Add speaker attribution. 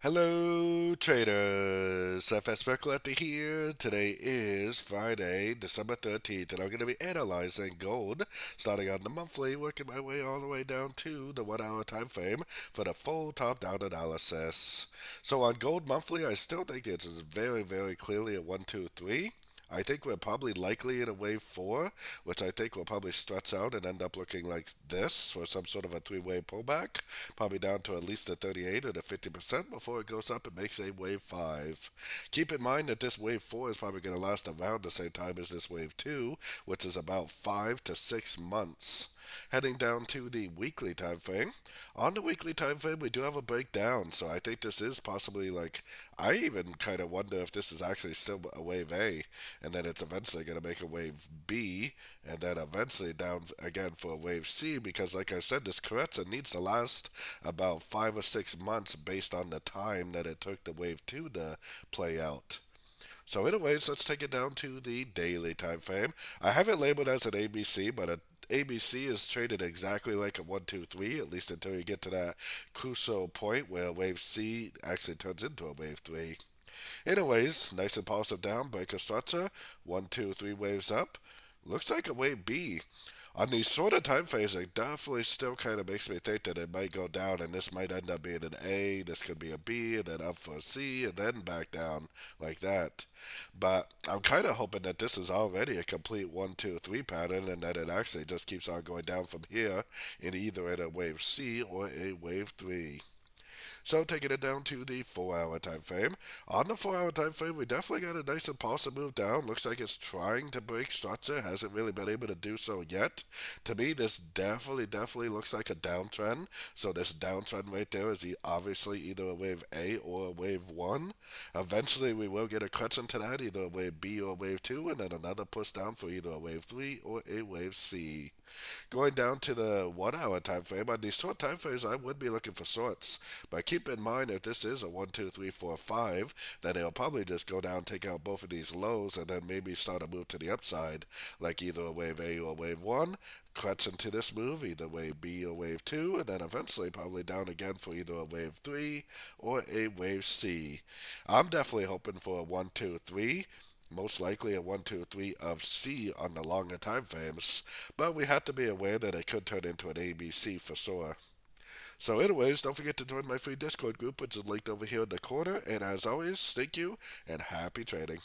Speaker 1: Hello, traders. FX Pip Collector here. Today is Friday, December 13th, and I'm going to be analyzing gold, starting on the monthly, working my way all the way down to the 1 hour time frame for the full top-down analysis. So on gold monthly, I still think it's very, very clearly a 1, 2, 3. I think we're probably likely in a wave 4, which I think will probably stretch out and end up looking like this for some sort of a three-way pullback, probably down to at least a 38 or a 50% before it goes up and makes a wave 5. Keep in mind that this wave 4 is probably going to last around the same time as this wave 2, which is about 5 to 6 months. Heading down to the weekly time frame. On the weekly time frame, we do have a breakdown, so I think this is possibly like, I even kind of wonder if this is actually still a wave A, and then it's eventually going to make a wave B, and then eventually down again for a wave C, because like I said, this correction needs to last about 5 or 6 months based on the time that it took the wave 2 to play out. So anyways, let's take it down to the daily time frame. I have it labeled as an ABC, but a ABC is traded exactly like a 1, 2, 3, at least until you get to that crucial point where wave C actually turns into a wave 3. Anyways, nice impulsive down, breaker structure, 1, 2, 3 waves up. Looks like a wave B. On these sort of time frames, it definitely still kind of makes me think that it might go down, and this might end up being an A, this could be a B, and then up for a C, and then back down like that. But I'm kind of hoping that this is already a complete 1, 2, 3 pattern, and that it actually just keeps on going down from here in either at a wave C or a wave 3. So taking it down to the 4 hour time frame. On the 4 hour time frame, we definitely got a nice impulsive move down. Looks like it's trying to break structure. Hasn't really been able to do so yet. To me, this definitely looks like a downtrend. So this downtrend right there is obviously either a wave A or a wave 1. Eventually, we will get a correction to that, either a wave B or a wave 2, and then another push down for either a wave 3 or a wave C. Going down to the 1 hour time frame, on these short time frames, I would be looking for shorts. But keep in mind, if this is a 1, 2, 3, 4, 5, then it'll probably just go down, take out both of these lows, and then maybe start a move to the upside, like either a wave A or wave 1. Cuts into this move, either wave B or wave 2, and then eventually probably down again for either a wave 3 or a wave C. I'm definitely hoping for a 1, 2, 3. Most likely a 1, 2, 3 of C on the longer time frames, but we have to be aware that it could turn into an ABC for sure. So anyways, don't forget to join my free Discord group, which is linked over here in the corner, and as always, thank you and happy trading.